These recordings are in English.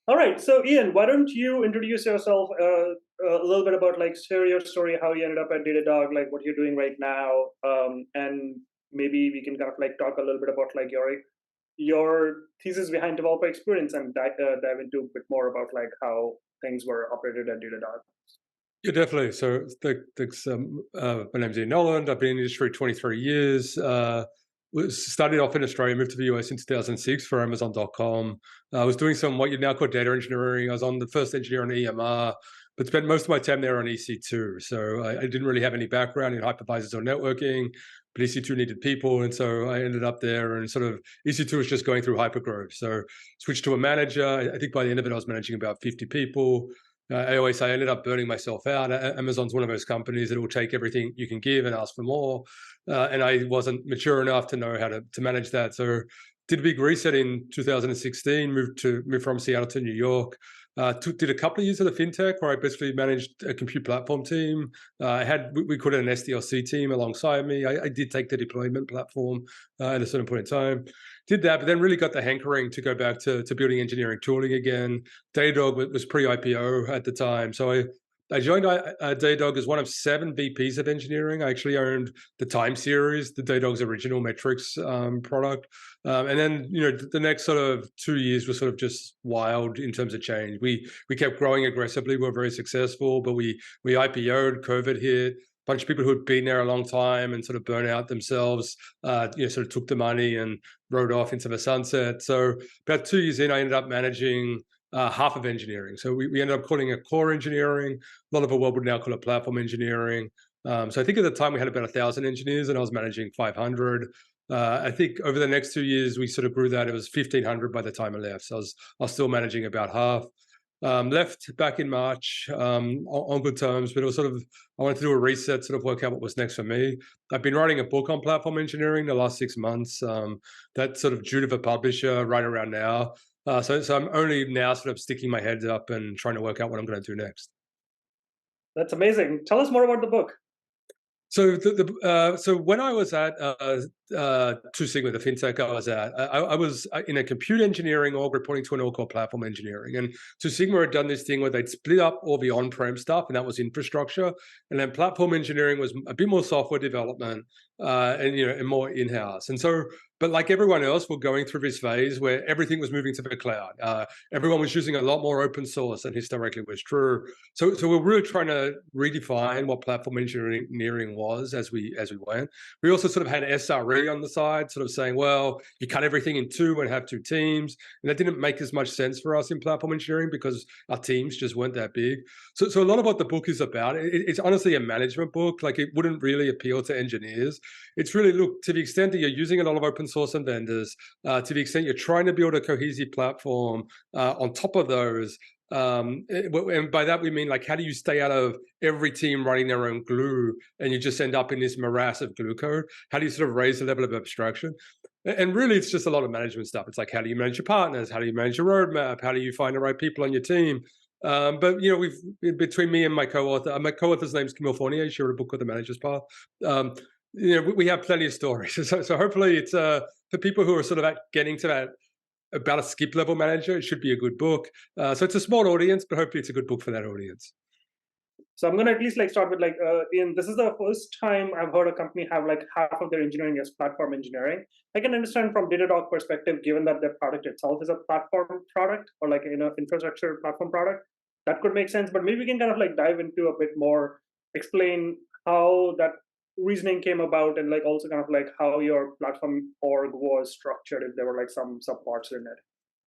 All right. So, Ian, why don't you introduce yourself a little bit about like share your story, how you ended up at Datadog, like what you're doing right now, and maybe we can kind of like talk a little bit about like your thesis behind developer experience and dive into a bit more about like how things were operated at Datadog. Yeah, definitely. So, my name's Ian Nowland. I've been in the industry 23 years. Started off in Australia, moved to the US in 2006 for Amazon.com. I was doing some what you now call data engineering. I was on the first engineer on EMR, but spent most of my time there on EC2. So I didn't really have any background in hypervisors or networking, but EC2 needed people, and so I ended up there. And sort of EC2 was just going through hypergrowth. So switched to a manager. I think by the end of it, I was managing about 50 people. I always say I ended up burning myself out. Amazon's one of those companies that will take everything you can give and ask for more. And I wasn't mature enough to know how to manage that. So did a big reset in 2016, moved from Seattle to New York. Did a couple of years at a fintech where I basically managed a compute platform team. We called it an SDLC team alongside me. I did take the deployment platform at a certain point in time. Did that, but then really got the hankering to go back to building engineering tooling again. Datadog was pre-IPO at the time. So I joined Datadog as one of 7 VPs of engineering. I actually owned the time series, the Datadog's original metrics product. And then, the next sort of 2 years was sort of just wild in terms of change. We kept growing aggressively. We were very successful, but we IPO'd, COVID hit. Bunch of people who had been there a long time and sort of burnt out themselves, sort of took the money and rode off into the sunset. So about 2 years in, I ended up managing half of engineering. So we ended up calling it core engineering. A lot of the world would now call it platform engineering. So I think at the time we had about 1,000 engineers and I was managing 500. I think over the next 2 years, we sort of grew that. It was 1,500 by the time I left. So I was still managing about half. Left back in March on good terms, but it was sort of, I wanted to do a reset, sort of work out what was next for me. I've been writing a book on platform engineering the last 6 months. That's sort of due to the publisher right around now. So I'm only now sort of sticking my head up and trying to work out what I'm going to do next. That's amazing. Tell us more about the book. So when I was at Two Sigma, the fintech I was at, I was in a compute engineering org reporting to an org called platform engineering. And Two Sigma had done this thing where they'd split up all the on-prem stuff, and that was infrastructure. And then platform engineering was a bit more software development, and more in-house. And so, but like everyone else, we're going through this phase where everything was moving to the cloud. Everyone was using a lot more open source than historically was true. So we're really trying to redefine what platform engineering was as we went. We also sort of had SRE on the side, sort of saying, well, you cut everything in two and have two teams. And that didn't make as much sense for us in platform engineering because our teams just weren't that big. So a lot of what the book is about, it's honestly a management book. Like it wouldn't really appeal to engineers. It's really, look, to the extent that you're using a lot of open source and vendors, to the extent you're trying to build a cohesive platform on top of those, and by that we mean like, how do you stay out of every team writing their own glue and you just end up in this morass of glue code? How do you sort of raise the level of abstraction? And really, it's just a lot of management stuff. It's like, how do you manage your partners? How do you manage your roadmap? How do you find the right people on your team? But we've between me and my co-author's name's Camille Fournier. She wrote a book called The Manager's Path. We have plenty of stories. So hopefully, it's for people who are sort of getting to that about a skip level manager. It should be a good book. So it's a small audience, but hopefully, it's a good book for that audience. So I'm gonna at least like start with like Ian. This is the first time I've heard a company have like half of their engineering as platform engineering. I can understand from Datadog perspective, given that their product itself is a platform product or like infrastructure platform product, that could make sense. But maybe we can kind of like dive into a bit more, explain how that reasoning came about, and like also kind of like how your platform org was structured, if there were like some subparts in it.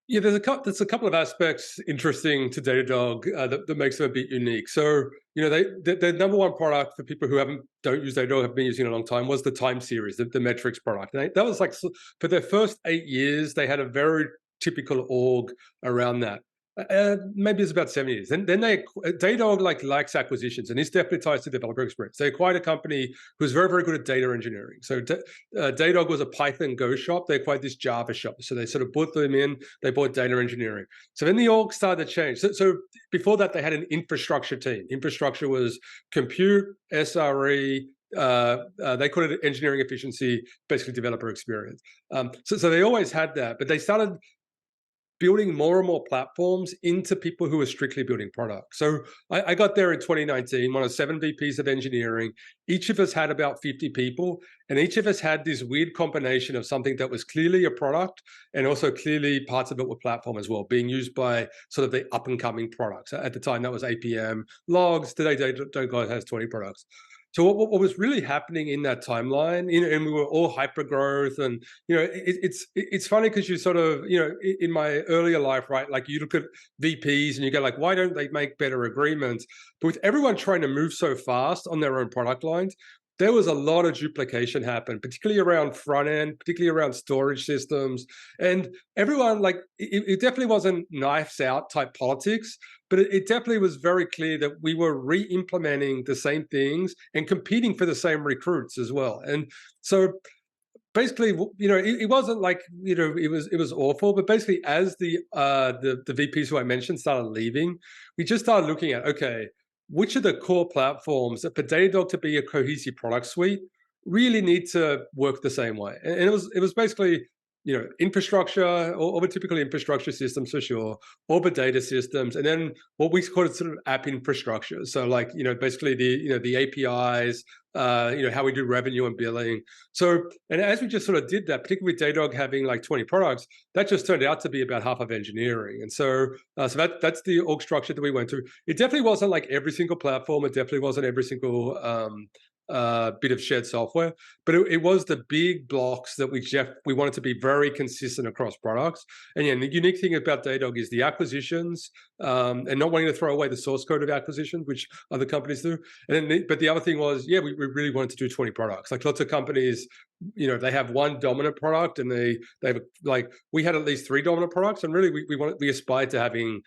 Yeah, there's a couple of aspects interesting to Datadog that makes them a bit unique. So, the number one product for people who don't use Datadog, have been using it a long time, was the time series, the metrics product. And that was like, for their first 8 years, they had a very typical org around that. Maybe it's about 7 years. Then Datadog likes acquisitions, and this definitely ties to developer experience. They acquired a company who was very, very good at data engineering. So Datadog was a Python Go shop. They acquired this Java shop. So they sort of bought them in. They bought data engineering. So then the org started to change. So before that, they had an infrastructure team. Infrastructure was compute, SRE, they call it engineering efficiency, basically developer experience. So they always had that, but they started building more and more platforms into people who are strictly building products. So I got there in 2019, one of 7 VPs of engineering. Each of us had about 50 people, and each of us had this weird combination of something that was clearly a product and also clearly parts of it were platform as well, being used by sort of the up and coming products. At the time, that was APM, logs. Today, Datadog has 20 products. So what was really happening in that timeline, and we were all hyper growth, and it's funny because you sort of in my earlier life, right? Like you look at VPs and you go like, why don't they make better agreements? But with everyone trying to move so fast on their own product lines, there was a lot of duplication happen, particularly around front end, particularly around storage systems, and everyone like it definitely wasn't knives out type politics. But it definitely was very clear that we were re-implementing the same things and competing for the same recruits as well. And so basically, it wasn't like it was awful. But basically, as the VPs who I mentioned started leaving, we just started looking at, okay, which of the core platforms that for Datadog to be a cohesive product suite really need to work the same way. And it was basically infrastructure or the typical infrastructure systems for sure, or the data systems, and then what we call it sort of app infrastructure. So like basically the APIs, how we do revenue and billing. So and as we just sort of did that, particularly with Datadog having like 20 products, that just turned out to be about half of engineering. And so that's the org structure that we went through. It definitely wasn't like every single platform. It definitely wasn't every single bit of shared software, but it was the big blocks that we wanted to be very consistent across products. And yeah, the unique thing about Datadog is the acquisitions, and not wanting to throw away the source code of acquisitions, which other companies do. And then, but the other thing was, we really wanted to do 20 products. Like lots of companies, they have one dominant product, and they have like we had at least 3 dominant products, and really we aspired to having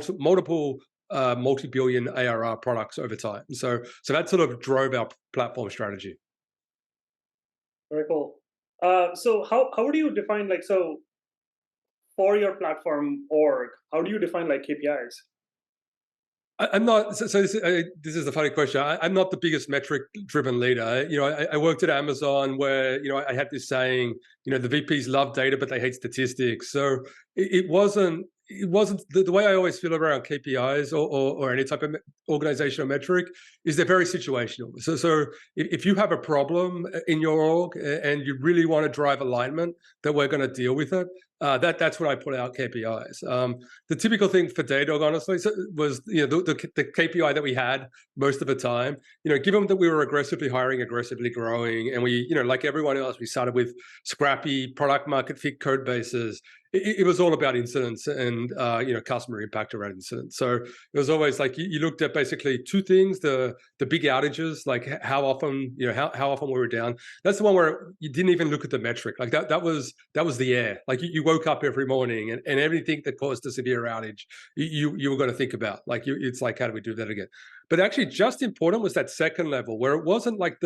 multiple multi-billion ARR products over time. So that sort of drove our platform strategy. Very cool. So how do you define for your platform org, how do you define like KPIs? I'm not. So this is a funny question. I'm not the biggest metric-driven leader. I worked at Amazon where I had this saying. The VPs love data, but they hate statistics. So it wasn't. It wasn't the way I always feel around KPIs or any type of organizational metric is they're very situational. So if you have a problem in your org and you really want to drive alignment, that we're going to deal with it. That's when I put out KPIs. The typical thing for Datadog, honestly, was the KPI that we had most of the time. Given that we were aggressively hiring, aggressively growing, and we, like everyone else, we started with scrappy product market fit code bases. It was all about incidents and customer impact around incidents. So it was always like you looked at basically 2 things: the big outages, like how often how often we were down. That's the one where you didn't even look at the metric. Like that was the air. Like you woke up every morning and everything that caused a severe outage, you were going to think about. Like it's like, how do we do that again? But actually, just important was that second level where it wasn't like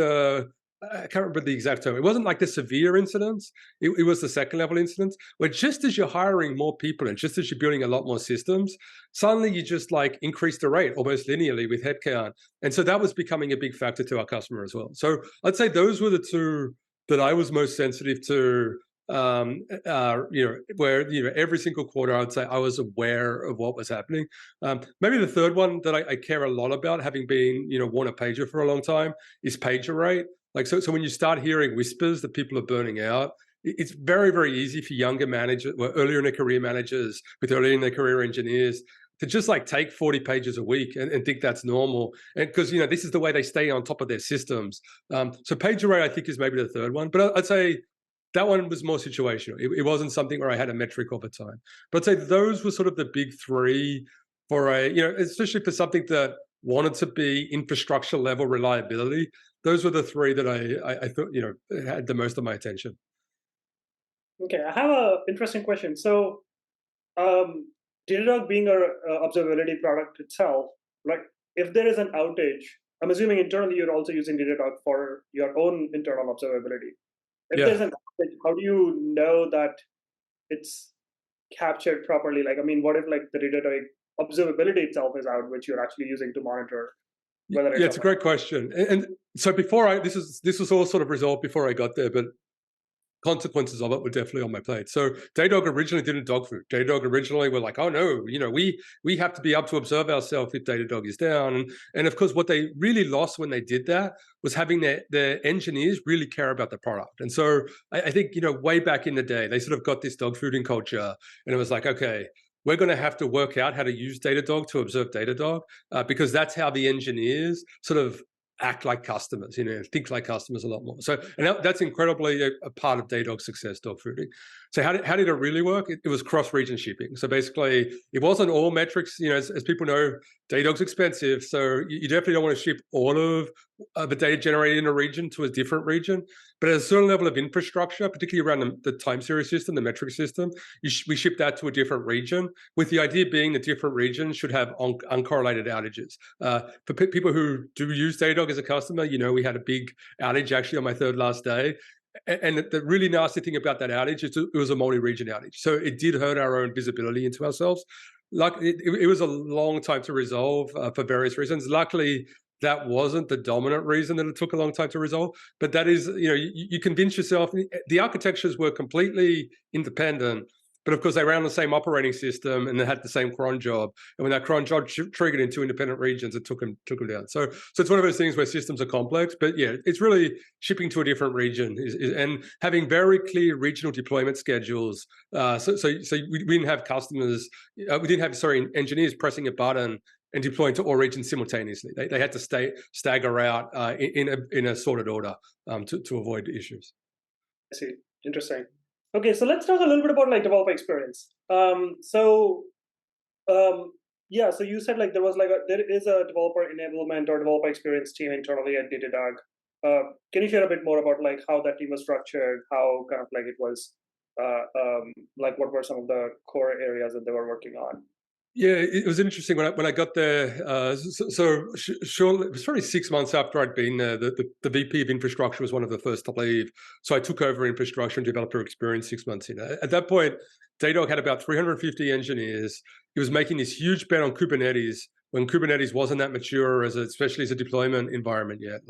I can't remember the exact term. It wasn't like the severe incidents. It was the second level incidents where just as you're hiring more people and just as you're building a lot more systems, suddenly you just like increase the rate almost linearly with headcount. And so that was becoming a big factor to our customer as well. So I'd say those were the 2 that I was most sensitive to. Where every single quarter I'd say I was aware of what was happening. Maybe the third one that I care a lot about, having been worn a pager for a long time, is pager rate. Like so when you start hearing whispers that people are burning out, it's very, very easy for younger managers, earlier in their career managers, with earlier in their career engineers, to just like take 40 pages a week and think that's normal. And because this is the way they stay on top of their systems. So pager rate, I think, is maybe the third one. But I'd say that one was more situational. It wasn't something where I had a metric all the time. But I'd say those were sort of the big 3 for especially for something that wanted to be infrastructure level reliability. Those were the 3 that I thought had the most of my attention. Okay, I have an interesting question. So, Datadog being a observability product itself, like if there is an outage, I'm assuming internally you're also using Datadog for your own internal observability. If there's an outage, how do you know that it's captured properly? Like, I mean, what if like the Datadog observability itself is out, which you're actually using to monitor whether it's a great question. And so before this was all sort of resolved before I got there, but consequences of it were definitely on my plate. So Datadog originally didn't dog food. Datadog originally were like, oh no, we have to be able to observe ourselves if Datadog is down. And of course, what they really lost when they did that was having their engineers really care about the product. And so I think, way back in the day, they sort of got this dog fooding culture, and it was like, okay, we're going to have to work out how to use Datadog to observe Datadog, because that's how the engineers sort of act like customers, think like customers a lot more. So, and that's incredibly a part of Datadog's success, dog fooding. So how did it really work? It was cross-region shipping. So basically, it wasn't all metrics. As people know, Datadog's expensive, so you definitely don't want to ship all of the data generated in a region to a different region. But at a certain level of infrastructure, particularly around the time series system, the metric system, we ship that to a different region, with the idea being that different regions should have uncorrelated outages. For people who do use Datadog as a customer, we had a big outage actually on my third last day. And the really nasty thing about that outage is it was a multi-region outage. So it did hurt our own visibility into ourselves. Like it was a long time to resolve for various reasons. Luckily, that wasn't the dominant reason that it took a long time to resolve. But that is, you convince yourself the architectures were completely independent. But of course, they ran on the same operating system and they had the same cron job. And when that cron job triggered in two independent regions, it took them down. So it's one of those things where systems are complex. But yeah, it's really shipping to a different region and having very clear regional deployment schedules. So we didn't have engineers pressing a button and deploying to all regions simultaneously. They had to stagger out in a sorted order to avoid issues. I see. Interesting. Okay, so let's talk a little bit about developer experience. So you said there is a developer enablement or developer experience team internally at Datadog. Can you share a bit more about how that team was structured, how kind of it was, what were some of the core areas that they were working on? Yeah, it was interesting when I got there. It was probably 6 months after I'd been there. The VP of infrastructure was one of the first to leave, so I took over infrastructure and developer experience 6 months in. At that point, Datadog had about 350 engineers. It was making this huge bet on Kubernetes when Kubernetes wasn't that mature, especially as a deployment environment yet.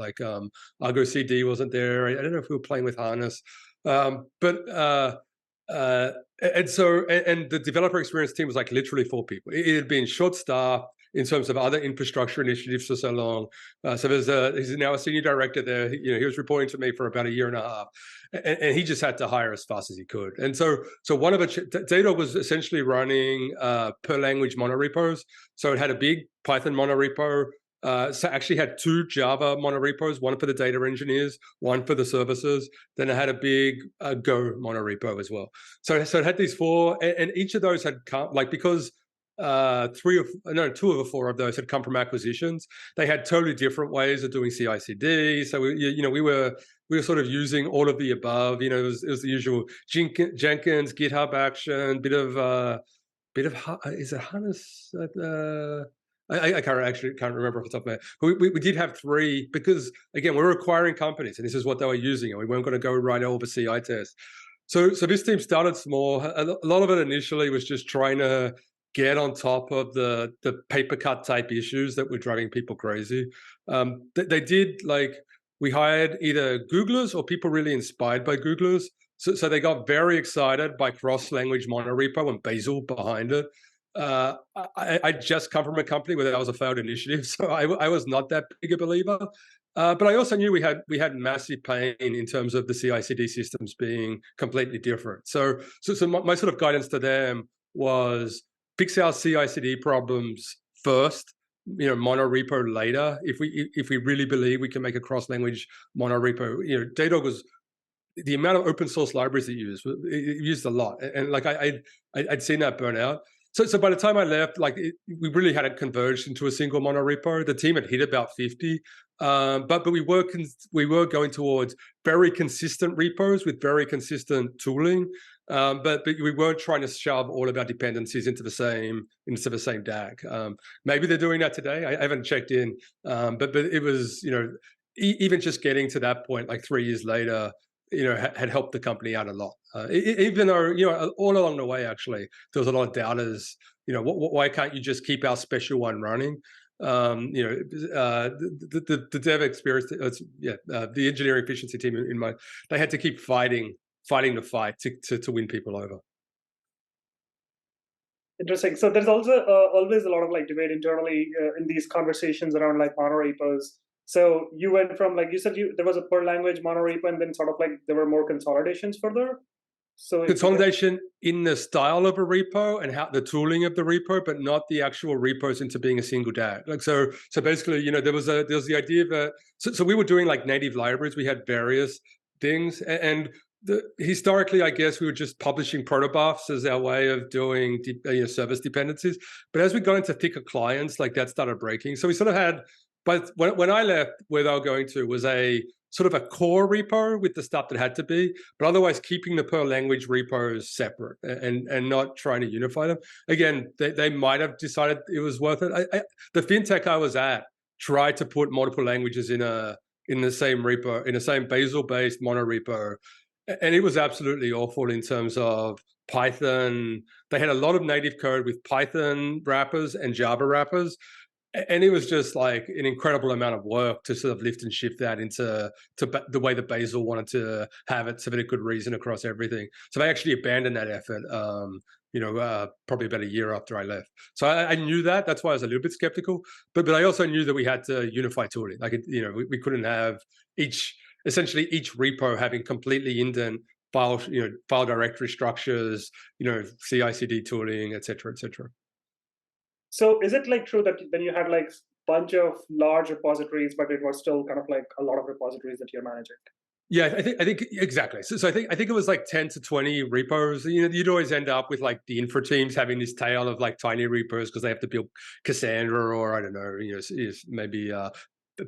Argo CD wasn't there. I don't know if we were playing with Harness, and the developer experience team was literally 4 people. It had been short staffed in terms of other infrastructure initiatives for so long. So he's now a senior director there. He was reporting to me for about a year and a half, and he just had to hire as fast as he could. And so one of Datadog was essentially running per language monorepos. So it had a big Python monorepo. So actually had 2 Java monorepos, one for the data engineers, one for the services. Then it had a big Go monorepo as well. So it had these 4, and each of those had come, because 2 of the 4 of those had come from acquisitions. They had totally different ways of doing CI/CD. So we were sort of using all of the above. It was the usual Jenkins, GitHub Action, bit of is it Harness? I can't remember off the top of my head. But we did have 3 because, again, we were acquiring companies and this is what they were using, and we weren't going to go right over CI tests. So this team started small. A lot of it initially was just trying to get on top of the paper cut type issues that were driving people crazy. They did we hired either Googlers or people really inspired by Googlers. So they got very excited by cross-language monorepo and Bazel behind it. I just come from a company where that was a failed initiative, so I was not that big a believer. But I also knew we had massive pain in terms of the CI/CD systems being completely different. So my sort of guidance to them was fix our CI/CD problems first, monorepo later. If we really believe we can make a cross-language monorepo, Datadog was the amount of open source libraries it used a lot, and I'd seen that burn out. So by the time I left, we really had it converged into a single monorepo. The team had hit about 50, but we were going towards very consistent repos with very consistent tooling. But we weren't trying to shove all of our dependencies into the same DAG. Maybe they're doing that today. I haven't checked in, but it was even just getting to that point 3 years later, had helped the company out a lot. Even though, all along the way, actually, there was a lot of doubters. Why can't you just keep our special one running? The dev experience, the engineering efficiency team they had to keep fighting fighting the fight to win people over. Interesting. So there's also always a lot of like debate internally in these conversations around like monorepos. So you went from like you said there was a per language monorepo, and then sort of like there were more consolidations further. So if you can, Consolidation in the style of a repo and how the tooling of the repo, but not the actual repos into being a single DAG. Like so basically, you know, there was the idea that so we were doing like native libraries. We had various things, and historically, I guess we were just publishing protobufs as our way of doing service dependencies. But as we got into thicker clients, like that started breaking. So we sort of had, but when I left, where they were going to was a sort of a core repo with the stuff that had to be, but otherwise keeping the per language repos separate and not trying to unify them. Again, they might have decided it was worth it. The fintech I was at tried to put multiple languages in the same repo, in the same Bazel-based monorepo, and it was absolutely awful in terms of Python. They had a lot of native code with Python wrappers and Java wrappers. And it was just like an incredible amount of work to sort of lift and shift that into the way that Bazel wanted to have it so that it could reason across everything. So they actually abandoned that effort, probably about a year after I left. So I knew that. That's why I was a little bit skeptical. But I also knew that we had to unify tooling. Like, we couldn't have essentially each repo having completely indent file directory structures, CI/CD tooling, et cetera, et cetera. So is it like true that then you had like bunch of large repositories, but it was still kind of like a lot of repositories that you're managing? Yeah, I think exactly. So I think it was like 10 to 20 repos. You'd always end up with like the infra teams having this tail of like tiny repos because they have to build Cassandra or I don't know, maybe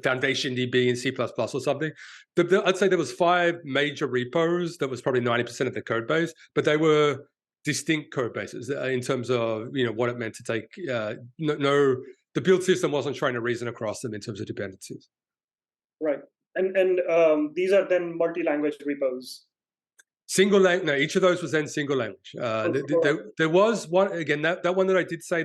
Foundation DB in C++ or something. I'd say there was 5 major repos that was probably 90% of the code base, but they were distinct code bases in terms of what it meant to take. The build system wasn't trying to reason across them in terms of dependencies. Right. And these are then multi-language repos. Single language. No, each of those was then single language. There was one again. That one that I did say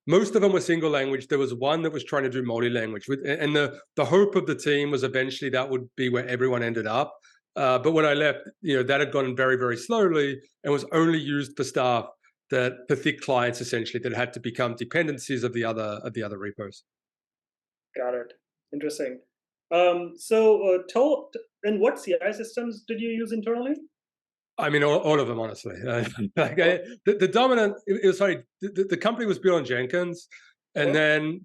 most of them were single language. There was one that was trying to do multi-language, and the hope of the team was eventually that would be where everyone ended up. But when I left, that had gone very, very slowly and was only used for stuff for thick clients essentially that had to become dependencies of the other repos. Got it. Interesting. And what CI systems did you use internally? I mean, all of them, honestly. The dominant, the company was built on Jenkins, and then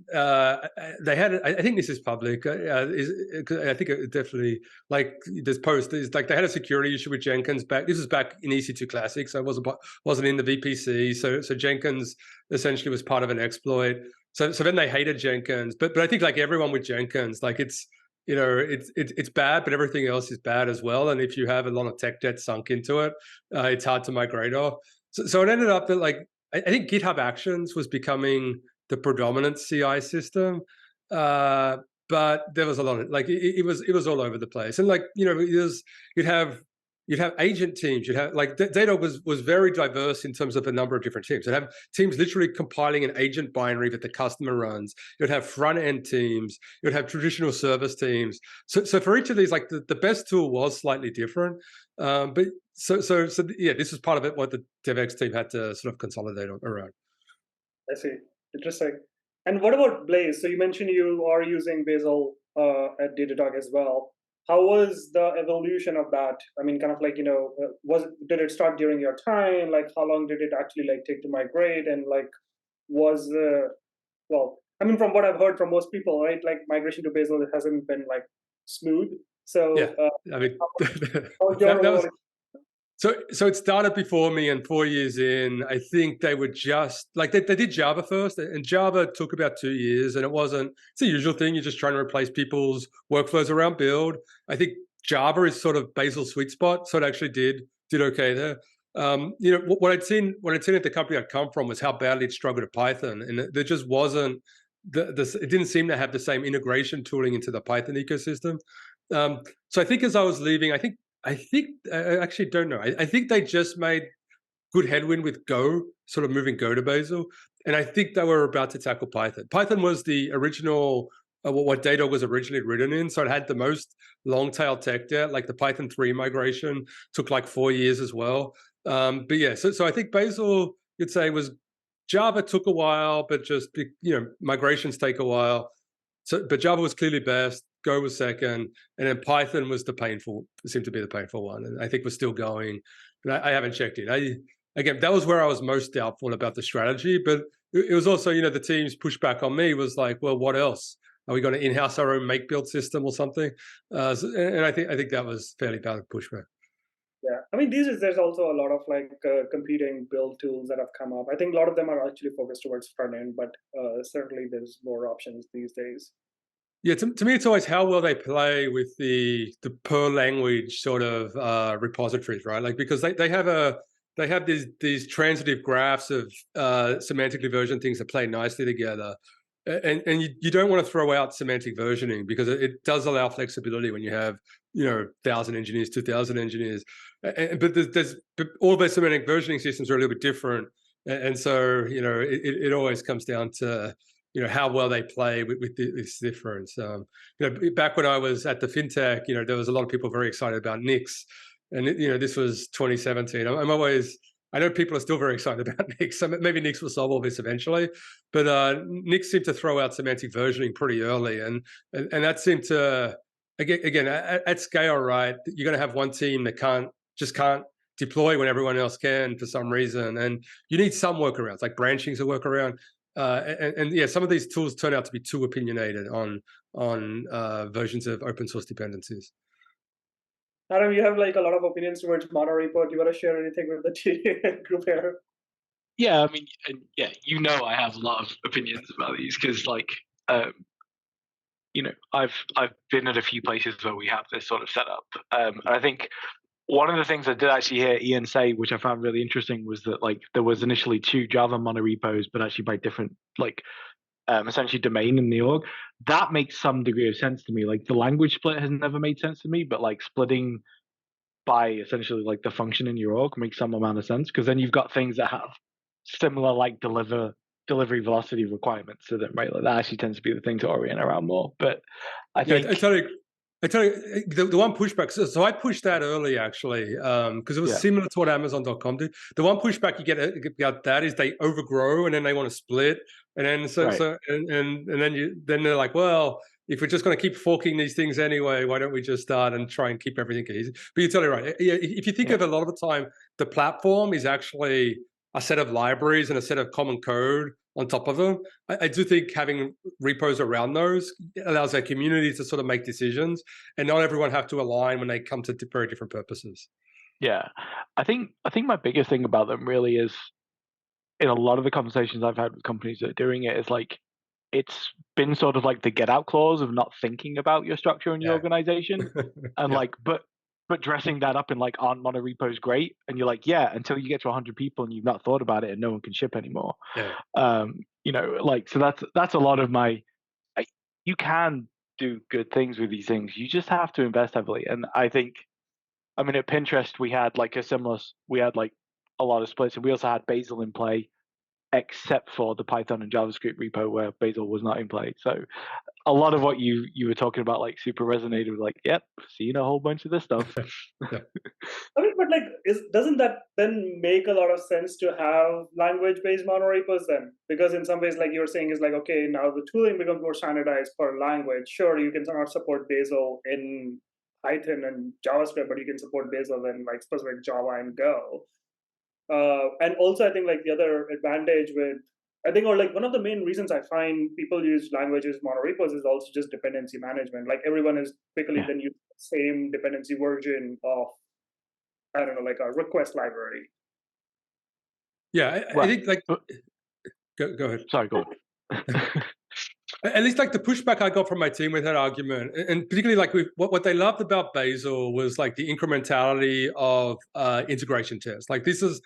they had, I think this is public. I think it definitely, like this post is like they had a security issue with Jenkins back. This was back in EC2 Classic, so it wasn't in the VPC. So Jenkins essentially was part of an exploit. So then they hated Jenkins, but I think like everyone with Jenkins, like it's bad, but everything else is bad as well. And if you have a lot of tech debt sunk into it, it's hard to migrate off. So it ended up that like I think GitHub Actions was becoming the predominant CI system, but there was a lot of like it was all over the place. And like you'd have agent teams. You'd have like Datadog was very diverse in terms of a number of different teams. You'd have teams literally compiling an agent binary that the customer runs. You'd have front end teams. You'd have traditional service teams. So for each of these, like the best tool was slightly different. But so yeah, this was part of it. What the DevX team had to sort of consolidate around. I see. Interesting. And what about Blaze? So you mentioned you are using Bazel at Datadog as well. How was the evolution of that? I mean, kind of like, did it start during your time? Like, how long did it actually like take to migrate? And like, I mean, from what I've heard from most people, right? Like migration to Bazel hasn't been like smooth. So yeah, I mean, So it started before me, and 4 years in, I think they were just like they did Java first, and Java took about 2 years, and it's the usual thing. You're just trying to replace people's workflows around build. I think Java is sort of Bazel's sweet spot, so it actually did okay there. What I'd seen at the company I'd come from was how badly it struggled at Python, and there just wasn't it didn't seem to have the same integration tooling into the Python ecosystem. So I think as I was leaving, I actually don't know. I think they just made good headwind with Go, sort of moving Go to Bazel. And I think they were about to tackle Python. Python was the original what Datadog was originally written in. So it had the most long tail tech debt, like the Python 3 migration took like 4 years as well. But yeah, so I think Bazel, you'd say, was Java took a while, but just, migrations take a while. So, but Java was clearly best. Go was second, and then Python was seemed to be the painful one, and I think we're still going. But I haven't checked in. Again, that was where I was most doubtful about the strategy. But it was also, the team's pushback on me was like, well, what else? Are we going to in-house our own make-build system or something? And I think that was fairly valid pushback. Yeah, I mean, these days there's also a lot of like competing build tools that have come up. I think a lot of them are actually focused towards front end, but certainly there's more options these days. Yeah, to me, it's always how well they play with the per language sort of repositories, right? Like, because they have these transitive graphs of semantically versioned things that play nicely together, and you don't want to throw out semantic versioning because it does allow flexibility when you have 1,000 engineers, 2,000 engineers, but but all those semantic versioning systems are a little bit different, and so it always comes down to how well they play with this difference. Back when I was at the fintech, there was a lot of people very excited about Nix, and this was 2017. I know people are still very excited about Nix. So maybe Nix will solve all this eventually, but Nix seemed to throw out semantic versioning pretty early, and that seemed to again at scale, right? You're going to have one team that can't deploy when everyone else can for some reason, and you need some workarounds. Like branching's a workaround. And yeah, some of these tools turn out to be too opinionated on versions of open source dependencies. Adam, you have like a lot of opinions towards monorepo. Do you want to share anything with the group here? Yeah, I mean, yeah, I have a lot of opinions about these because, like, I've been at a few places where we have this sort of setup, and I think one of the things I did actually hear Ian say, which I found really interesting, was that like there was initially 2 Java monorepos, but actually by different essentially domain in the org. That makes some degree of sense to me. Like the language split has never made sense to me, but like splitting by essentially like the function in your org makes some amount of sense because then you've got things that have similar like delivery velocity requirements to them, right? Like that actually tends to be the thing to orient around more. But I think I tell you, the one pushback. So I pushed that early actually, because it was similar to what Amazon.com did. The one pushback you get about that is they overgrow and then they want to split, and then then they're like, well, if we're just going to keep forking these things anyway, why don't we just start and try and keep everything cohesive? But you're totally right. Yeah, if you think of a lot of the time, the platform is actually a set of libraries and a set of common code on top of them. I do think having repos around those allows our community to sort of make decisions, and not everyone have to align when they come to very different purposes. Yeah, I think my biggest thing about them really is, in a lot of the conversations I've had with companies that are doing it, is like it's been sort of like the get out clause of not thinking about your structure and your organization, and like but dressing that up in like aren't monorepos great, and you're like, yeah, until you get to 100 people and you've not thought about it and no one can ship anymore. Like, so that's a lot of my you can do good things with these things, you just have to invest heavily. And I think, I mean, at Pinterest we had like a lot of splits, and we also had Bazel in play, except for the Python and JavaScript repo where Bazel was not in play. So a lot of what you were talking about like super resonated with like, yep, seen a whole bunch of this stuff. I mean, but like, doesn't that then make a lot of sense to have language-based monorepos then? Because in some ways, like you're saying, is like, okay, now the tooling becomes more standardized per language. Sure, you can not support Bazel in Python and JavaScript, but you can support Bazel in like specific Java and Go. And also, I think like the other advantage with, I think, or like one of the main reasons I find people use languages monorepos is also just dependency management. Like everyone is typically then use the same dependency version of, I don't know, like a request library. Yeah, I think like, go ahead. Sorry, go on. At least like the pushback I got from my team with that argument, and particularly like what they loved about Bazel was like the incrementality of integration tests. Like this is,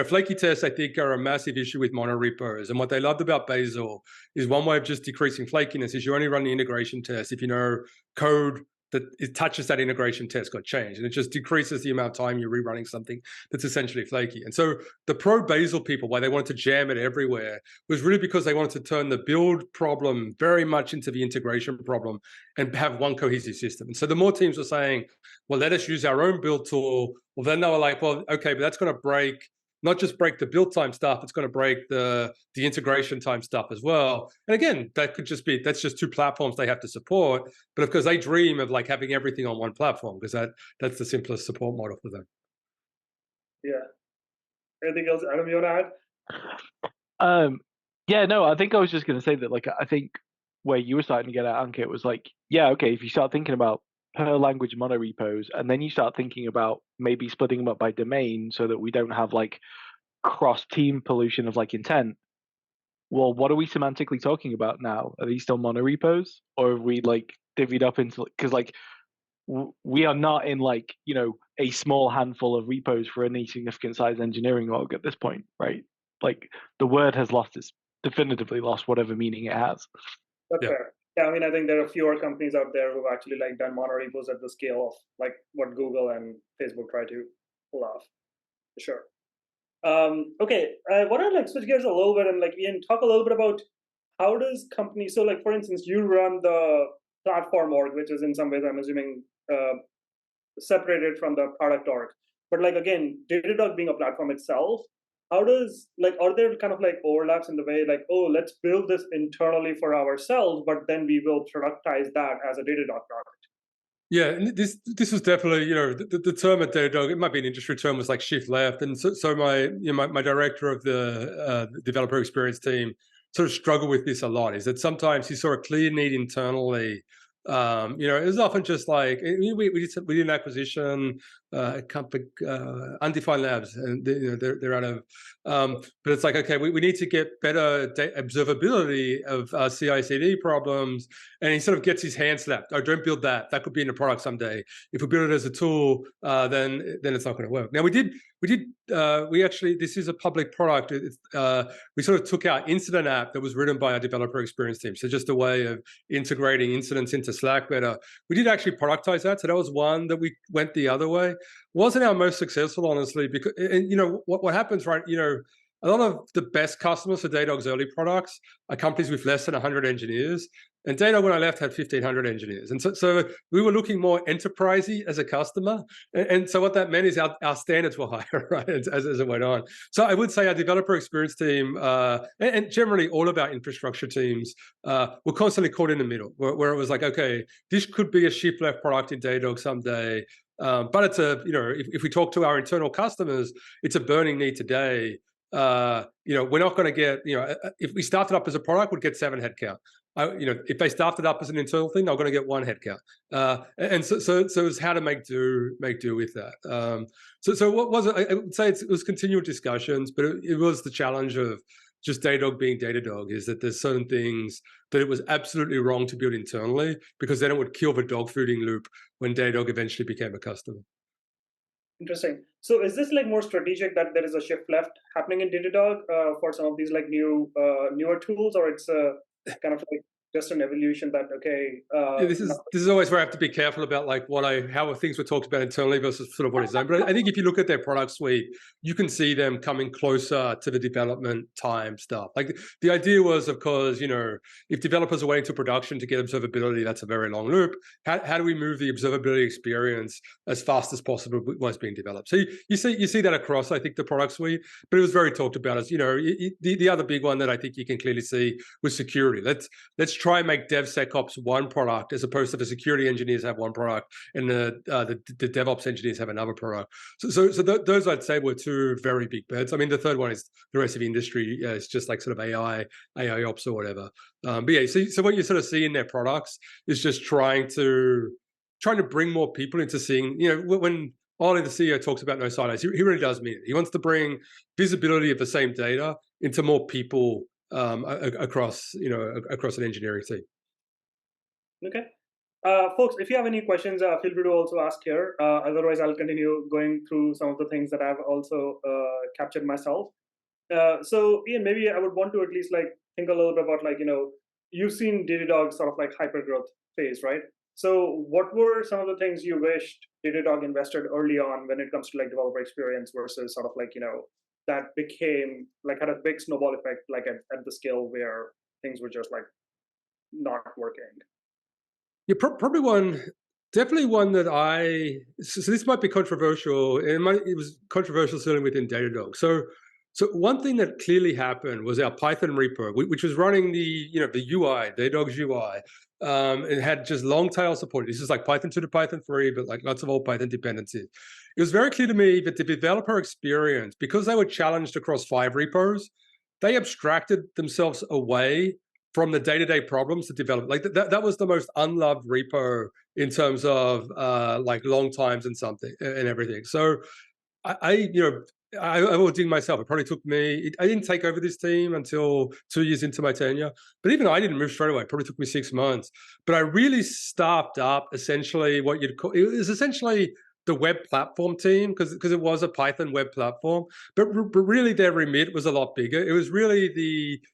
flaky tests I think are a massive issue with monorepos. And what they loved about Bazel is one way of just decreasing flakiness is you only run the integration test if you know code that it touches that integration test got changed, and it just decreases the amount of time you're rerunning something that's essentially flaky. And so the pro-Bazel people, why they wanted to jam it everywhere, was really because they wanted to turn the build problem very much into the integration problem and have one cohesive system. And so the more teams were saying, well, let us use our own build tool, well, then they were like, well, okay, but that's going to break, not just break the build time stuff, it's going to break the integration time stuff as well. And again, that could just be, that's just two platforms they have to support. But of course, they dream of like having everything on one platform because that's the simplest support model for them. Yeah. Anything else, Adam, you want to add? Yeah, no, I think I was just going to say that, like, I think where you were starting to get at, Ankit, was like, yeah, okay, if you start thinking about per language monorepos, and then you start thinking about maybe splitting them up by domain so that we don't have like cross-team pollution of like intent. Well, what are we semantically talking about now? Are these still monorepos, or have we like divvied up into, because like we are not in like, you know, a small handful of repos for any significant size engineering org at this point, right? Like the word has definitively lost whatever meaning it has. That's fair. Yeah, I mean, I think there are fewer companies out there who've actually like done monorepos at the scale of like what Google and Facebook try to pull off. For sure. Okay, I want to like switch gears a little bit and like Ian, talk a little bit about how does companies. So like for instance, you run the platform org, which is in some ways I'm assuming separated from the product org. But like again, Datadog being a platform itself, how does like, are there kind of like overlaps in the way like, oh, let's build this internally for ourselves, but then we will productize that as a Datadog product? Yeah, and this was definitely, you know, the term at Datadog, it might be an industry term, was like shift left. And so my director of the developer experience team sort of struggled with this a lot, is that sometimes he saw a clear need internally. You know, it was often just like we did an acquisition, a company, Undefined Labs, and you know they're out of. But it's like, okay, we need to get better observability of CI/CD problems, and he sort of gets his hand slapped. Oh, don't build that. That could be in a product someday. If we build it as a tool, then it's not going to work. Now we actually, this is a public product. We sort of took our incident app that was written by our developer experience team. So just a way of integrating incidents into Slack better. We did actually productize that. So that was one that we went the other way. Wasn't our most successful, honestly, because, and you know, what happens, right? You know, a lot of the best customers for Datadog's early products are companies with less than 100 engineers. And Datadog, when I left, had 1,500 engineers. And so we were looking more enterprisey as a customer. And so what that meant is our standards were higher, right, as it went on. So I would say our developer experience team, and generally all of our infrastructure teams, were constantly caught in the middle, where it was like, okay, this could be a shift left product in Datadog someday. But it's a, you know, if we talk to our internal customers, it's a burning need today. You know, we're not going to get, you know, if we started up as a product, we'd get 7 headcount. You know, if they started up as an internal thing, they're going to get 1 headcount. And so it's how to make do with that. So what was it? I would say it was continual discussions, but it was the challenge of just Datadog being Datadog, is that there's certain things that it was absolutely wrong to build internally, because then it would kill the dog fooding loop when Datadog eventually became a customer. Interesting. So is this like more strategic that there is a shift left happening in Datadog for some of these like newer tools, or it's kind of like just an evolution that yeah, this is always where I have to be careful about like how things were talked about internally versus sort of what is done. But I think if you look at their product suite, you can see them coming closer to the development time stuff. Like the idea was, of course, you know, if developers are waiting to production to get observability, that's a very long loop. How do we move the observability experience as fast as possible while it's being developed? So you see that across, I think, the product suite. But it was very talked about as, you know, the other big one that I think you can clearly see was security. Let's try and make DevSecOps one product, as opposed to the security engineers have one product and the DevOps engineers have another product. So those I'd say were 2 very big bets. I mean, the third one is the rest of the industry. It's just like sort of AI ops or whatever. But yeah, so what you sort of see in their products is just trying to bring more people into seeing, you know, when Ollie, the CEO, talks about no silos, he really does mean it. He wants to bring visibility of the same data into more people across an engineering team. Okay. Folks, if you have any questions, feel free to also ask here. Otherwise, I'll continue going through some of the things that I've also captured myself. So Ian, maybe I would want to at least like think a little bit about like, you know, you've seen Datadog sort of like hypergrowth phase, right? So what were some of the things you wished Datadog invested early on when it comes to like developer experience versus sort of like, that became like had a big snowball effect, like at the scale where things were just like not working? Yeah, probably definitely one that so this might be controversial, and it was controversial certainly within Datadog. So one thing that clearly happened was our Python repo, which was running the UI, Datadog's UI. It had just long tail support. This is like Python 2 to Python 3, but like lots of old Python dependencies. It was very clear to me that the developer experience, because they were challenged across 5 repos, they abstracted themselves away from the day-to-day problems that develop. Like that was the most unloved repo in terms of like long times and something and everything. So I will dig myself. It probably took me. I didn't take over this team until 2 years into my tenure, but even I didn't move straight away. It probably took me 6 months. But I really staffed up essentially what you'd call. It was essentially the web platform team because it was a Python web platform, but really their remit was a lot bigger. It was really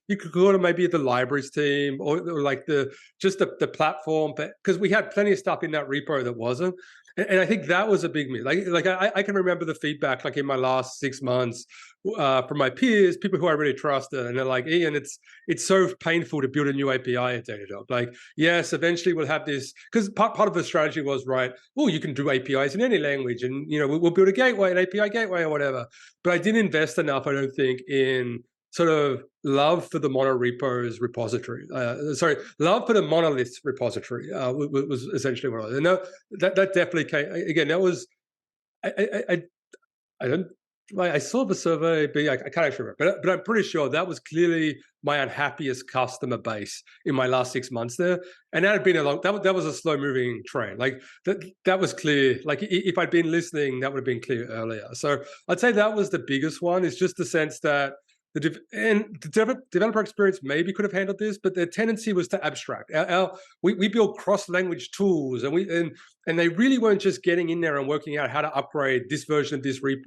you could call it maybe the libraries team or like the platform, but because we had plenty of stuff in that repo that wasn't. And I think that was a big miss. Like I can remember the feedback like in my last 6 months from my peers, people who I really trusted, and they're like, Ian, it's so painful to build a new API at Datadog. Like, yes, eventually we'll have this because part of the strategy was right. Well, you can do APIs in any language, and we'll build a gateway, an API gateway, or whatever. But I didn't invest enough, I don't think, in sort of love for the monorepos repository. Love for the monoliths repository was essentially what I was. And that definitely came again. That was I don't. I saw the survey, but I can't actually remember. But I'm pretty sure that was clearly my unhappiest customer base in my last 6 months there. And that had been that was a slow moving train. Like that was clear. Like if I'd been listening, that would have been clear earlier. So I'd say that was the biggest one. It's just the sense that the developer experience maybe could have handled this, but their tendency was to abstract. We build cross-language tools, and they really weren't just getting in there and working out how to upgrade this version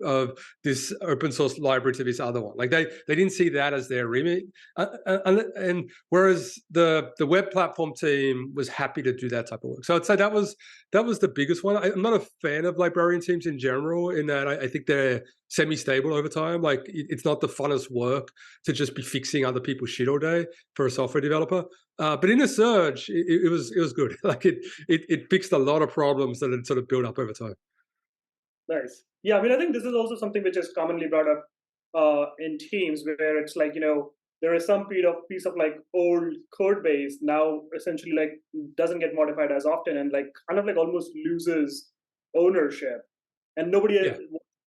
of this open source library to this other one. Like they didn't see that as their remit, and whereas the web platform team was happy to do that type of work. So I'd say that was the biggest one. I'm not a fan of librarian teams in general, in that I think they're semi-stable over time. Like it's not the funnest work to just be fixing other people's shit all day for a software developer. But in a surge, it was good. Like it fixed a lot of problems that had sort of built up over time. Nice. Yeah, I mean, I think this is also something which is commonly brought up in teams where it's like, there is some piece of like old code base now essentially like doesn't get modified as often and like kind of like almost loses ownership and nobody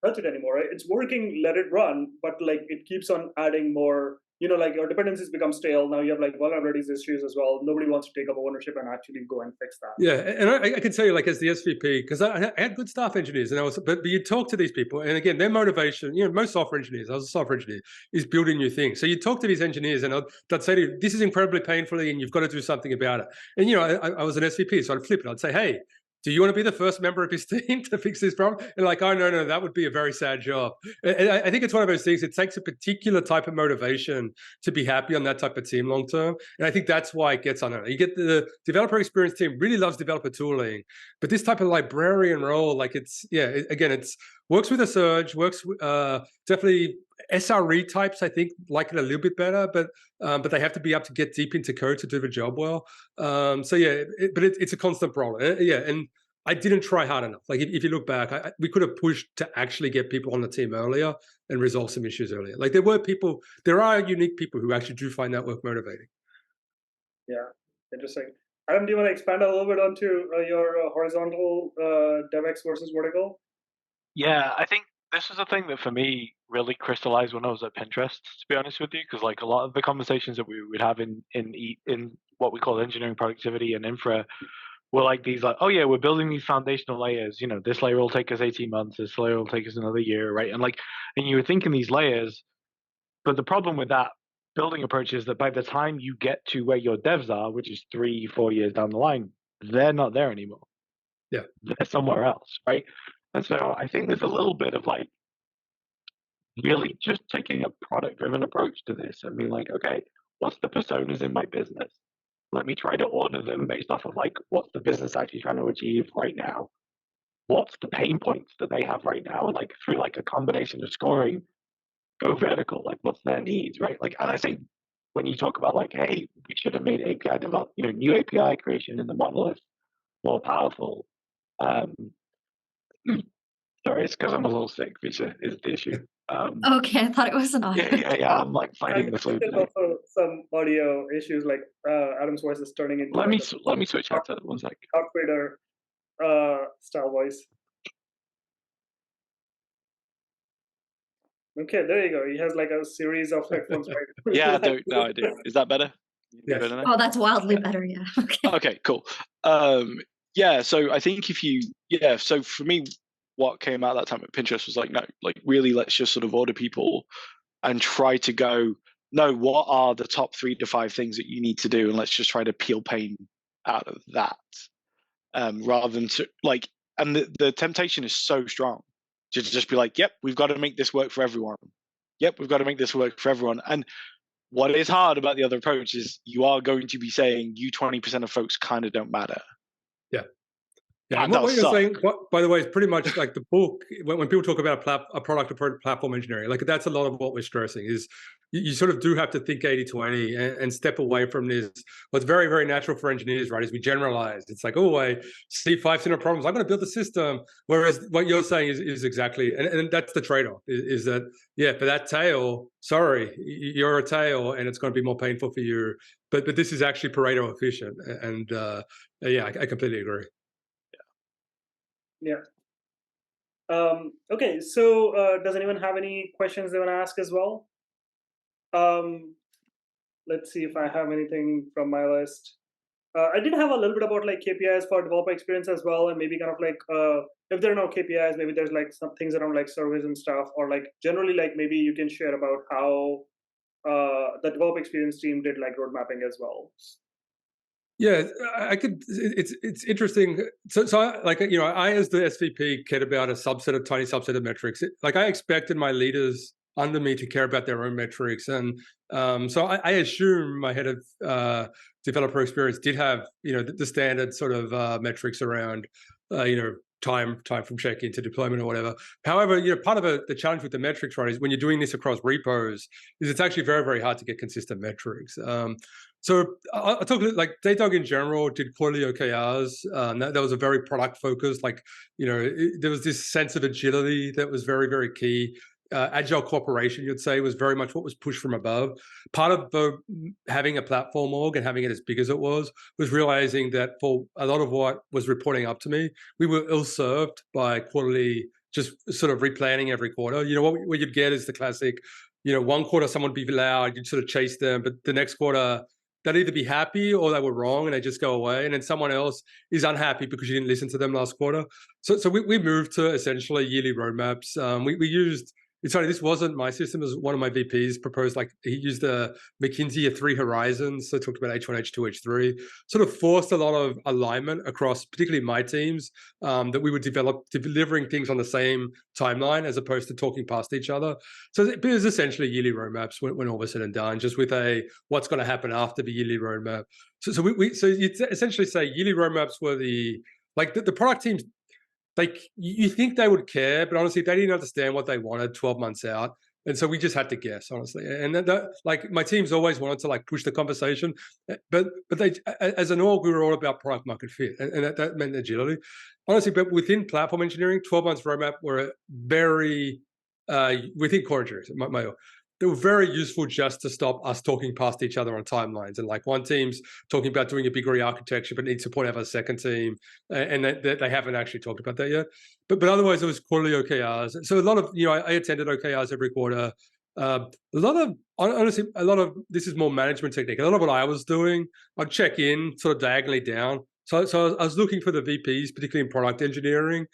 touch it anymore, right? It's working, let it run, but like it keeps on adding more, like your dependencies become stale. Now you have like vulnerabilities issues as well. Nobody wants to take up ownership and actually go and fix that. Yeah, and I can tell you, like as the SVP, because I had good staff engineers, and but you talk to these people, and again, their motivation, most software engineers, I was a software engineer, is building new things. So you talk to these engineers, and they'd say to you, "This is incredibly painful, and you've got to do something about it." And I was an SVP, so I'd flip it. I'd say, "Hey, do you want to be the first member of his team to fix this problem?" And like, oh, no, that would be a very sad job. And I think it's one of those things, it takes a particular type of motivation to be happy on that type of team long term. And I think that's why it gets on it. You get the developer experience team really loves developer tooling, but this type of librarian role, like it's works with a surge, works definitely SRE types, I think, like it a little bit better, but they have to be able to get deep into code to do the job well. But it's a constant problem. And I didn't try hard enough. Like if you look back, we could have pushed to actually get people on the team earlier and resolve some issues earlier. Like there are unique people who actually do find that work motivating. Yeah, interesting. Adam, do you want to expand a little bit onto your horizontal DevX versus vertical? Yeah, I think this is a thing that for me really crystallized when I was at Pinterest, to be honest with you, because like a lot of the conversations that we would have in what we call engineering productivity and infra were like these, like, oh yeah, we're building these foundational layers. This layer will take us 18 months, this layer will take us another year, right? And you were thinking these layers, but the problem with that building approach is that by the time you get to where your devs are, which is 3-4 years down the line, they're not there anymore. Yeah, they're somewhere else, right? And so I think there's a little bit of like really just taking a product driven approach to this and being like, okay, what's the personas in my business? let me try to order them based off of like what's the business actually trying to achieve right now, what's the pain points that they have right now, and like through like a combination of scoring, go vertical, like what's their needs, right? Like, and I think when you talk about like, hey, we should have made API develop, new API creation in the monolith more powerful. Sorry, it's because I'm a little sick, which is the issue. Okay, I thought it was an audio. Yeah. I'm like fighting the flu There's today. also some audio issues, like Adam's voice is turning into Let me switch headset 1 sec. Darth Vader style voice. Okay, there you go. He has like a series of headphones. Right? Yeah, I do. Is that better? Yes. Better now? Oh, that's wildly better. Yeah. Okay. Okay, cool. Yeah, so I think so for me, what came out that time at Pinterest was like, no, like really, let's just sort of order people and try to go, no, what are the top 3 to 5 things that you need to do, and let's just try to peel pain out of that, rather than to like, and the temptation is so strong to just be like, yep, we've got to make this work for everyone. Yep, we've got to make this work for everyone. And what is hard about the other approach is you are going to be saying you 20% of folks kind of don't matter. Yeah. Yeah, And what you're saying, by the way, is pretty much like the book. When people talk about a product approach, platform engineering, like that's a lot of what we're stressing is you sort of do have to think 80-20 and step away from this. What's very, very natural for engineers, right, is we generalize. It's like, oh, I see 5 similar problems, I'm going to build a system. Whereas what you're saying is exactly, and that's the trade-off, is that, yeah, for that tail, sorry, you're a tail and it's going to be more painful for you. But this is actually Pareto efficient. And yeah, I completely agree. Yeah. Okay, so does anyone have any questions they want to ask as well? Let's see if I have anything from my list. I did have a little bit about like KPIs for developer experience as well, and maybe kind of like if there are no KPIs, maybe there's like some things around like surveys and stuff, or like generally like maybe you can share about how the developer experience team did like road mapping as well. Yeah, I could. It's interesting. So I as the SVP cared about a tiny subset of metrics. Like I expected my leaders under me to care about their own metrics, and so I assume my head of developer experience did have the standard sort of metrics around time from check-in to deployment or whatever. However, part of the challenge with the metrics, right, is when you're doing this across repos, is it's actually very, very hard to get consistent metrics. So I'll talk like Datadog in general did quarterly OKRs. That was a very product focused, like, there was this sense of agility that was very, very key. Agile cooperation, you'd say, was very much what was pushed from above. Part of having a platform org and having it as big as it was realizing that for a lot of what was reporting up to me, we were ill-served by quarterly, just sort of replanning every quarter. What you'd get is the classic, one quarter someone would be loud, you'd sort of chase them, but the next quarter, they'd either be happy or they were wrong and they just go away. And then someone else is unhappy because you didn't listen to them last quarter. So we moved to essentially yearly roadmaps. We used, sorry, this wasn't my system. It was one of my VPs proposed, like he used a McKinsey 3 horizons. So talked about H1, H2, H3, sort of forced a lot of alignment across, particularly my teams, that we would delivering things on the same timeline as opposed to talking past each other. So it was essentially yearly roadmaps when all was said and done, just with what's going to happen after the yearly roadmap. So you'd essentially say yearly roadmaps were the product teams. Like you think they would care, but honestly, they didn't understand what they wanted 12 months out. And so we just had to guess, honestly. And like my teams always wanted to like push the conversation, but they, as an org, we were all about product market fit, and that meant agility, honestly. But within platform engineering, 12 months roadmap were very within core engineering, they were very useful just to stop us talking past each other on timelines. And like one team's talking about doing a big re-architecture, but needs support of a second team, and they haven't actually talked about that yet. But otherwise, it was quarterly OKRs. So a lot of I attended OKRs every quarter. Honestly, a lot of this is more management technique. A lot of what I was doing, I'd check in sort of diagonally down. So I was looking for the VPs, particularly in product engineering,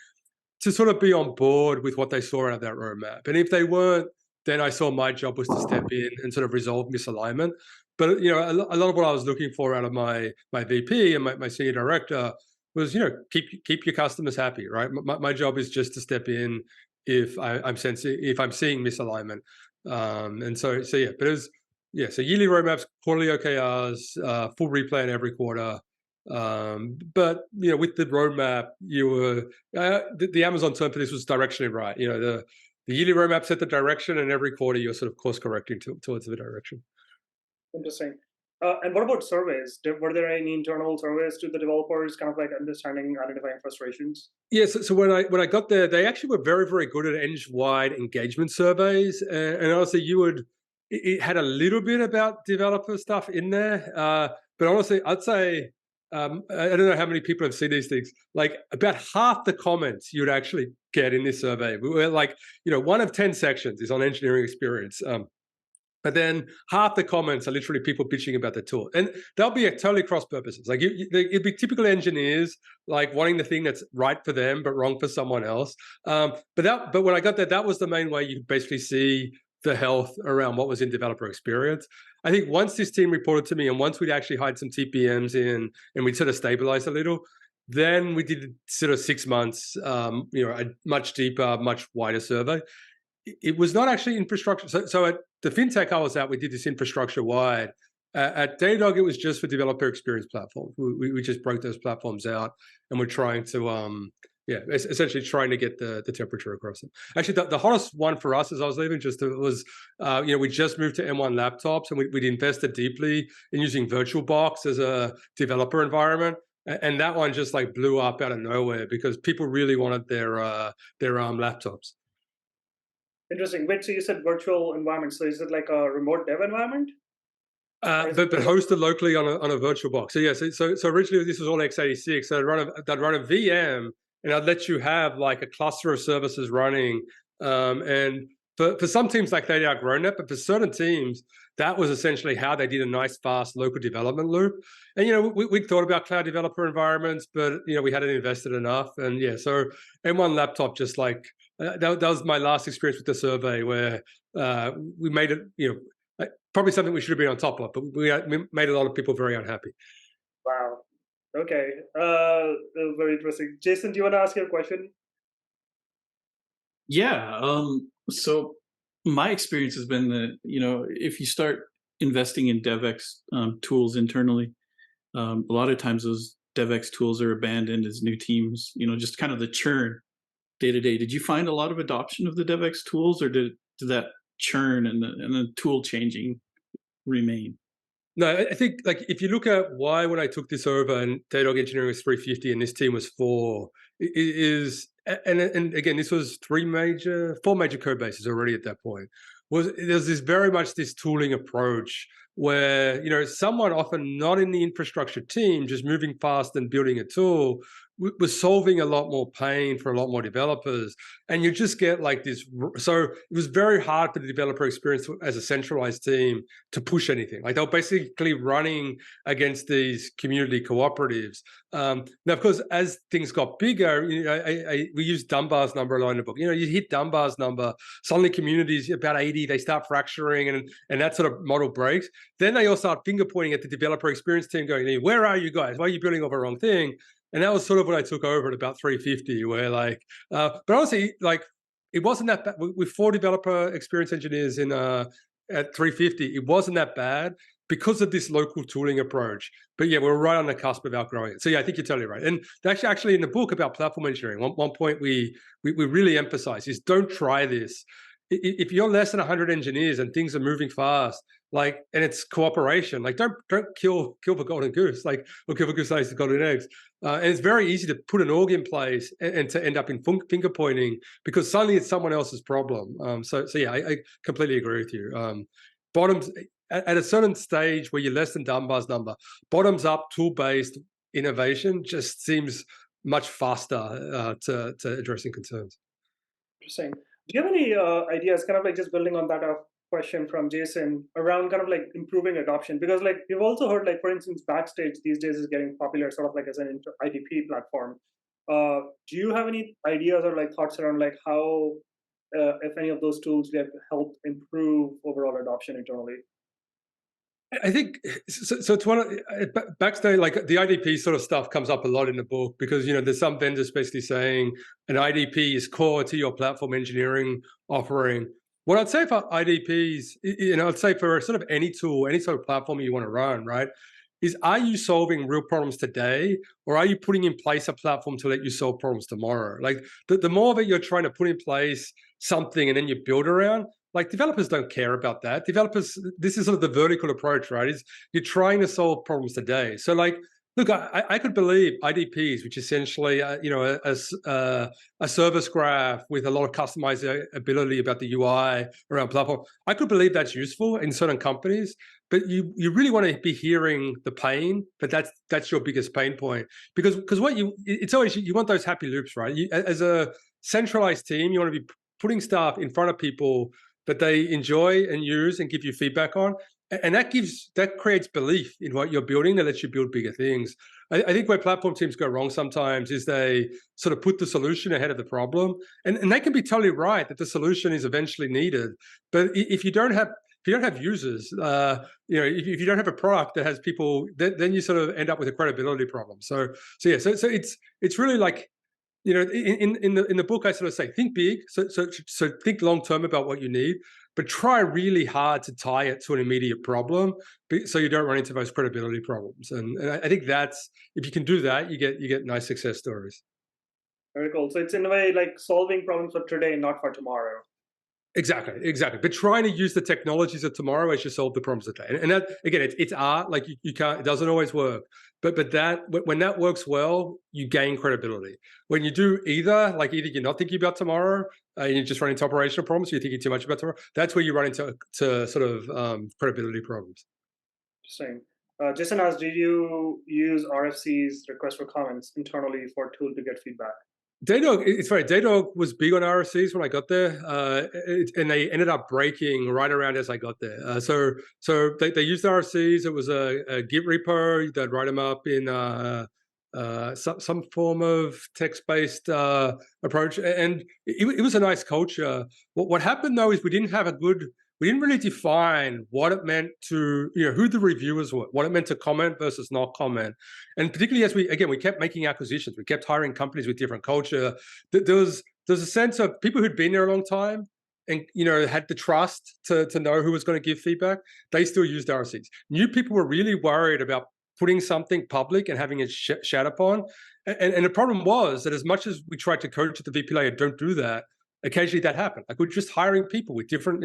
to sort of be on board with what they saw out of that roadmap. And if they weren't, then I saw my job was to step in and sort of resolve misalignment. But a lot of what I was looking for out of my VP and my senior director was keep your customers happy, right? My job is just to step in if I'm seeing misalignment, and so yeah. But Yeah, so yearly roadmaps, quarterly OKRs, full replan every quarter. But with the roadmap, you were the Amazon term for this was directionally right. The yearly roadmap set the direction, and every quarter you're sort of course correcting towards the direction. Interesting. And what about surveys? Were there any internal surveys to the developers, kind of like understanding, identifying frustrations? Yes. Yeah, so when I got there, they actually were very, very good at eng-wide engagement surveys, and honestly, it had a little bit about developer stuff in there, but honestly, I'd say I don't know how many people have seen these things. Like about half the comments you'd actually get in this survey were like, 1 of 10 sections is on engineering experience. But then half the comments are literally people bitching about the tool, and they'll be totally cross purposes. Like it'd be typical engineers like wanting the thing that's right for them but wrong for someone else. But when I got there, that was the main way you basically see the health around what was in developer experience. I think once this team reported to me, and once we'd actually hired some TPMs in, and we'd sort of stabilized a little, then we did sort of 6 months, a much deeper, much wider survey. It was not actually infrastructure. So at the fintech I was at, we did this infrastructure wide. At Datadog, it was just for developer experience platforms. We just broke those platforms out, and we're trying to, essentially trying to get the temperature across them. Actually, the hottest one for us as I was leaving was, we just moved to M1 laptops, and we'd invested deeply in using VirtualBox as a developer environment. And that one just like blew up out of nowhere because people really wanted their laptops. Interesting. Wait, so you said virtual environment. So is it like a remote dev environment? But hosted locally on a virtual box. So yeah, so originally this was all x86. So they'd run a VM, and I'd let you have like a cluster of services running. And for some teams, like they'd outgrown that, but for certain teams, that was essentially how they did a nice, fast local development loop. And we thought about cloud developer environments, but we hadn't invested enough. And yeah, so M1 laptop just like. That was my last experience with the survey, where we made it, probably something we should have been on top of, but we made a lot of people very unhappy. Wow. Okay. Very interesting. Jason, do you want to ask your question? Yeah. So my experience has been that, if you start investing in DevX tools internally, a lot of times those DevX tools are abandoned as new teams, just kind of the churn day to day. Did you find a lot of adoption of the DevX tools, or did that churn and the tool changing remain? No, I think like if you look at why when I took this over and Datadog engineering was 350 and this team was 4, it is, and again, this was 4 major code bases already at that point. There's this very much this tooling approach where someone often not in the infrastructure team just moving fast and building a tool was solving a lot more pain for a lot more developers, and you just get like this. So it was very hard for the developer experience as a centralized team to push anything. Like they were basically running against these community cooperatives. Now, of course, as things got bigger, we use Dunbar's number a lot in the book. You hit Dunbar's number, suddenly communities about 80, they start fracturing, and that sort of model breaks. Then they all start finger pointing at the developer experience team, going, "Where are you guys? Why are you building over the wrong thing?" And that was sort of what I took over at about 350, where like, but honestly, like it wasn't that bad. With 4 developer experience engineers in at 350, it wasn't that bad because of this local tooling approach. But yeah, we're right on the cusp of outgrowing it. So yeah, I think you're totally right. And actually in the book about platform engineering, one point we really emphasize is don't try this. If you're less than 100 engineers and things are moving fast, like, and it's cooperation, like don't kill the golden goose, like, or kill the goose lays the golden eggs. And it's very easy to put an org in place and to end up in finger pointing because suddenly it's someone else's problem. So yeah, I completely agree with you. Bottoms at a certain stage where you're less than Dunbar's number, bottoms up tool-based innovation just seems much faster to addressing concerns. Interesting. Do you have any ideas, kind of like just building on that question from Jason around kind of like improving adoption? Because like we've also heard, like for instance, Backstage these days is getting popular sort of like as an IDP platform. Do you have any ideas or like thoughts around like how, if any of those tools have helped improve overall adoption internally? I think so. It's one of Backstage, like the IDP sort of stuff comes up a lot in the book because there's some vendors basically saying an IDP is core to your platform engineering offering. what I'd say for IDPs, I'd say for sort of any tool, any sort of platform you want to run, right, is are you solving real problems today, or are you putting in place a platform to let you solve problems tomorrow? Like the more that you're trying to put in place something and then you build around, like developers don't care about that. Developers, this is sort of the vertical approach, right? Is you're trying to solve problems today. So like, look, I could believe IDPs, which is essentially, a service graph with a lot of customizability about the UI around platform. I could believe that's useful in certain companies, but you really want to be hearing the pain, but that's your biggest pain point, because it's always, you want those happy loops, right? As a centralized team, you want to be putting stuff in front of people that they enjoy and use and give you feedback on. And that creates belief in what you're building, that lets you build bigger things. I think where platform teams go wrong sometimes is they sort of put the solution ahead of the problem, and they can be totally right that the solution is eventually needed. But if you don't have users, if you don't have a product that has people, then you sort of end up with a credibility problem. So it's really like, in the book, I sort of say, think big, so think long term about what you need, but try really hard to tie it to an immediate problem, so you don't run into those credibility problems. And I think that's, if you can do that, you get nice success stories. Very cool. So it's in a way like solving problems for today, not for tomorrow. Exactly. But trying to use the technologies of tomorrow as you solve the problems today. And that, again, it's art. Like you can't, it doesn't always work. But that, when that works well, you gain credibility. When you do either you're not thinking about tomorrow, you're just running into operational problems, you're thinking too much about tomorrow, that's where you run into sort of credibility problems. Interesting. Jason asked, did you use RFCs, request for comments, internally for a tool to get feedback? Datadog, it's funny. Datadog was big on RFCs when I got there, and they ended up breaking right around as I got there. So they used RFCs. It was a Git repo. They'd write them up in some form of text-based approach, and it was a nice culture. What happened though is we didn't really define what it meant to, who the reviewers were, what it meant to comment versus not comment. And particularly as we kept making acquisitions, we kept hiring companies with different culture. There was a sense of people who'd been there a long time and, had the trust to know who was going to give feedback. They still used RFCs. New people were really worried about putting something public and having it shat upon. And the problem was that as much as we tried to coach at the VP layer, don't do that, occasionally that happened. Like we're just hiring people with different,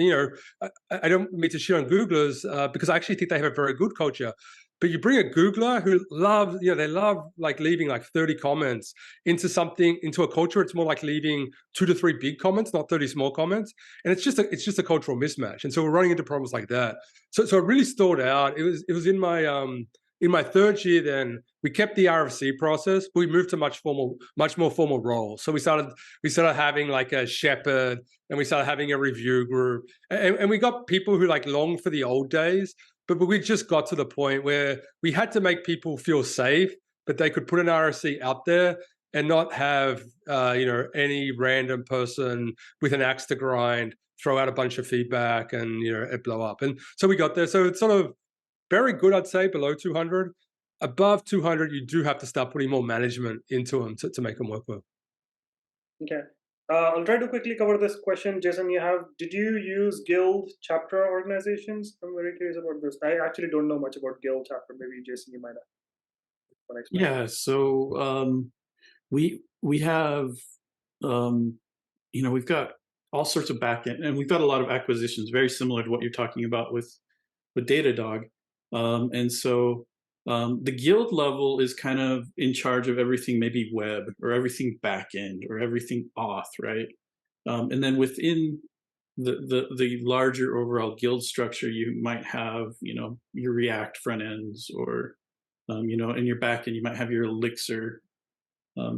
I don't mean to shit on Googlers because I actually think they have a very good culture. But you bring a Googler who loves, they love like leaving like 30 comments into a culture. It's more like leaving 2 to 3 big comments, not 30 small comments. And it's just a cultural mismatch. And so we're running into problems like that. So it really stalled out. It was in my third year, then we kept the RFC process, but we moved to much more formal roles. So we started having like a shepherd, and we started having a review group, and we got people who like longed for the old days, but we just got to the point where we had to make people feel safe, but they could put an RFC out there and not have any random person with an axe to grind throw out a bunch of feedback and it blow up. And so we got there. So it's sort of very good, I'd say, below 200. Above 200, you do have to start putting more management into them to make them work well. Okay. I'll try to quickly cover this question. Jason, did you use guild chapter organizations? I'm very curious about this. I actually don't know much about guild chapter. Maybe Jason, you might have. Yeah, so we have, we've got all sorts of backend, and we've got a lot of acquisitions, very similar to what you're talking about with Datadog. And so the guild level is kind of in charge of everything, maybe web or everything backend or everything auth, right? And then within the larger overall guild structure, you might have, your React front ends, or, in your backend, you might have your Elixir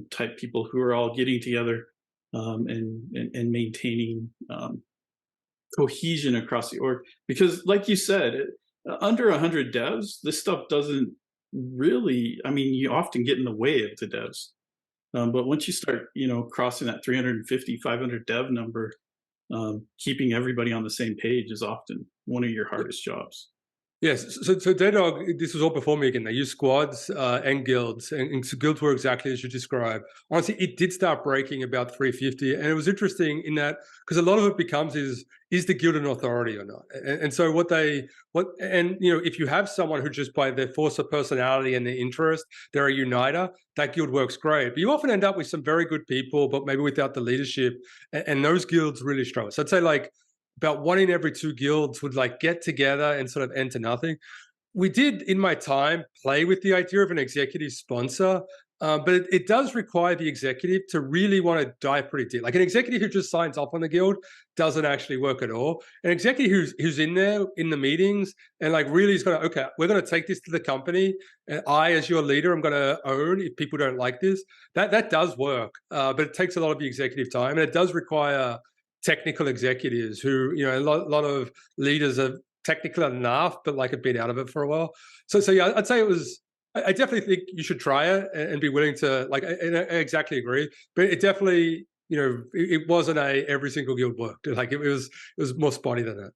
type people who are all getting together and maintaining cohesion across the org. Because like you said, under 100 devs, this stuff doesn't really, you often get in the way of the devs. But once you start, crossing that 350, 500 dev number, keeping everybody on the same page is often one of your hardest jobs. Yes, so Datadog, this was all before me again. They use squads and guilds, and guilds were exactly as you described. Honestly, it did start breaking about 350, and it was interesting in that because a lot of it becomes is the guild an authority or not? And so if you have someone who just by their force of personality and their interest, they're a uniter, that guild works great. But you often end up with some very good people, but maybe without the leadership, and those guilds really struggle. So I'd say like about 1 in every 2 guilds would like get together and sort of end to nothing. We did in my time play with the idea of an executive sponsor, but it does require the executive to really want to dive pretty deep. Like an executive who just signs off on the guild doesn't actually work at all. An executive who's in there in the meetings and like really is going to, okay, we're going to take this to the company, and I, as your leader, I'm going to own if people don't like this. That does work, but it takes a lot of the executive time, and it does require technical executives who, a lot of leaders are technical enough, but like have been out of it for a while. So yeah, I'd say it was, I definitely think you should try it and be willing to I exactly agree, but it definitely, it wasn't every single guild worked. Like it was more spotty than that.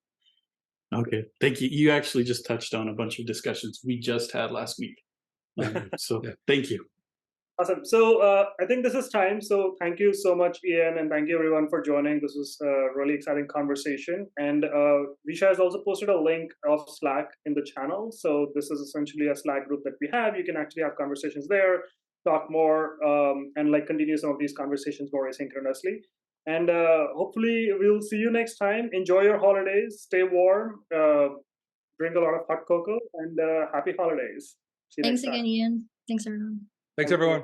Okay, thank you. You actually just touched on a bunch of discussions we just had last week. So yeah. Thank you. Awesome. So I think this is time. So thank you so much, Ian, and thank you everyone for joining. This was a really exciting conversation. And Visha has also posted a link of Slack in the channel. So this is essentially a Slack group that we have. You can actually have conversations there, talk more, and like continue some of these conversations more asynchronously. And hopefully we'll see you next time. Enjoy your holidays. Stay warm. Drink a lot of hot cocoa, and happy holidays. See you Thanks next time. again, Ian. Thanks, everyone. Thanks, everyone.